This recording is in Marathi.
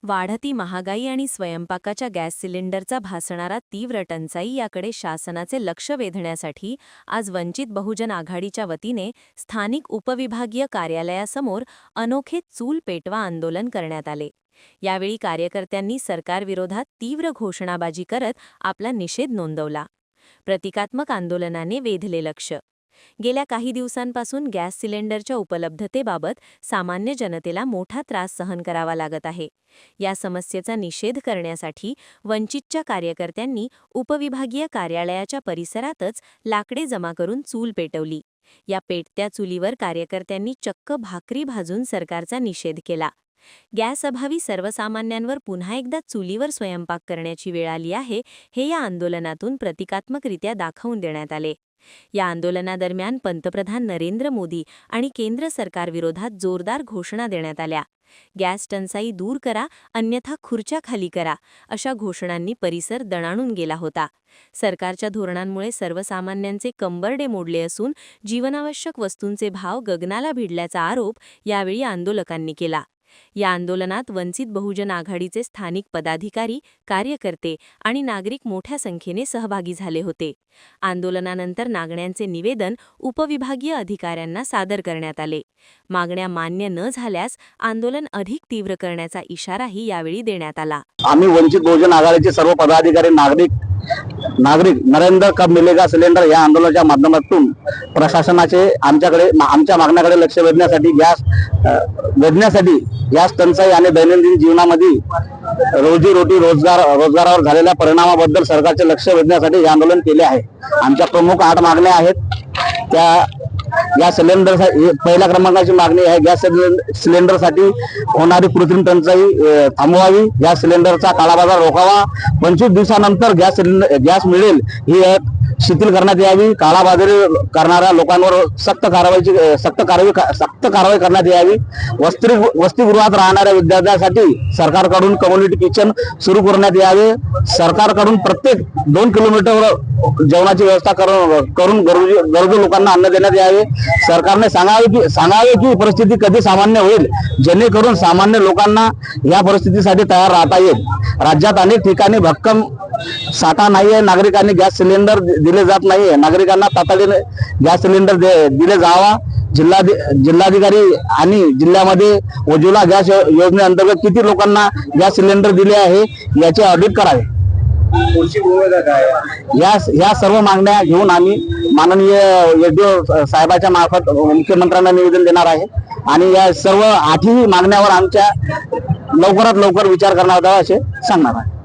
वाढती महागाई आणि स्वयंपाकाच्या गॅस सिलेंडरचा भासणारा तीव्र टंचाई याकडे शासनाचे लक्ष वेधण्यासाठी आज वंचित बहुजन आघाडीच्या वतीने स्थानिक उपविभागीय कार्यालयासमोर अनोखे चूल पेटवा आंदोलन करण्यात आले। यावेळी कार्यकर्त्यांनी सरकारविरोधात तीव्र घोषणाबाजी करत आपला निषेध नोंदवला। प्रतिकात्मक आंदोलनाने वेधले लक्ष। गेल्या काही दिवसांपासून गॅस सिलेंडरच्या उपलब्धतेबाबत सामान्य जनतेला मोठा त्रास सहन करावा लागत आहे। या समस्येचा निषेध करण्यासाठी वंचितच्या कार्यकर्त्यांनी उपविभागीय कार्यालयाच्या परिसरातच लाकडे जमा करून चूल पेटवली। या पेटत्या चुलीवर कार्यकर्त्यांनी चक्क भाकरी भाजून सरकारचा निषेध केला। गॅस अभावी सर्वसामान्यांवर पुन्हा एकदा चुलीवर स्वयंपाक करण्याची वेळ आली आहे, हे या आंदोलनातून प्रतिकात्मकरित्या दाखवून देण्यात आले। या आंदोलनादरम्यान पंतप्रधान नरेंद्र मोदी आणि केंद्र सरकारविरोधात जोरदार घोषणा देण्यात आल्या। गॅस टंचाई दूर करा, अन्यथा खुर्च्या खाली करा, अशा घोषणांनी परिसर दणाणून गेला होता। सरकारच्या धोरणांमुळे सर्वसामान्यांचे कंबरडे मोडले असून जीवनावश्यक वस्तूंचे भाव गगनाला भिडल्याचा आरोप यावेळी आंदोलकांनी केला। या आंदोलनात वंचित बहुजन आघाडीचे स्थानिक पदाधिकारी, कार्यकर्ते आणि नागरिक मोठ्या संख्येने सहभागी झाले होते। आंदोलनानंतर मागण्यांचे निवेदन उपविभागीय अधिकाऱ्यांना सादर करण्यात आले। मागण्या मान्य न झाल्यास आंदोलन अधिक तीव्र करण्याचा इशाराही यावेळी देण्यात आला। आम्ही वंचित बहुजन आघाडीचे सर्व पदाधिकारी नागरिक नरेंद्र कब मिलेगा सिलेंडर या आंदोलनाच्या माध्यमातून प्रशासनाचे आमच्या मागण्याकडे लक्ष वेधण्यासाठी गॅस टंचाई आणि दैनंदिन जीवनामध्ये रोजीरोटी रोजगारावर झालेल्या परिणामाबद्दल सरकारचे लक्ष वेधण्यासाठी हे आंदोलन केले आहे। आमच्या प्रमुख 8 मागण्या आहेत। त्या गॅस सिलेंडर पहिल्या क्रमांकाची मागणी आहे, गॅस सिलेंडरसाठी होणारी कृत्रिम टंचाई थांबवावी, गॅस सिलेंडरचा काळाबाजार रोखावा, 25 दिवसानंतर गॅस मिळेल ही अट शिथिल करण्यात यावी, काळाबाजारी करणाऱ्या लोकांवर सक्त कारवाई करण्यात यावी, वसतिगृहात राहणाऱ्या विद्यार्थ्यांसाठी सरकारकडून कम्युनिटी किचन सुरू करण्यात यावे, सरकारकडून प्रत्येक 2 किलोमीटरवर जेवणाची व्यवस्था करून गरजू लोकांना अन्न देण्यात यावे। सरकारने सांगावे की परिस्थिती कधी सामान्य होईल, जेणेकरून सामान्य लोकांना या परिस्थितीसाठी तयार राहता येईल। राज्यात अनेक ठिकाणी भक्कम साठा नाही आहे, नागरिकांनी गॅस सिलेंडर दिले जात नाहीये, नागरिकांना तातडीने गॅस सिलेंडर दिले जावा। जिल्हाधिकारी आणि जिल्ह्यामध्ये उज्ज्वला गॅस योजनेअंतर्गत किती लोकांना गॅस सिलेंडर दिले आहे याचे ऑडिट करावे। या सर्व मागण्या घेऊन आम्ही माननीय एसडीओ साहेबांच्या मार्फत मुख्यमंत्र्यांना निवेदन देणार आहे आणि या सर्व 8ही मागण्यावर आमच्या लवकरात लवकर विचार करण्यात यावा असे सांगणार आहे।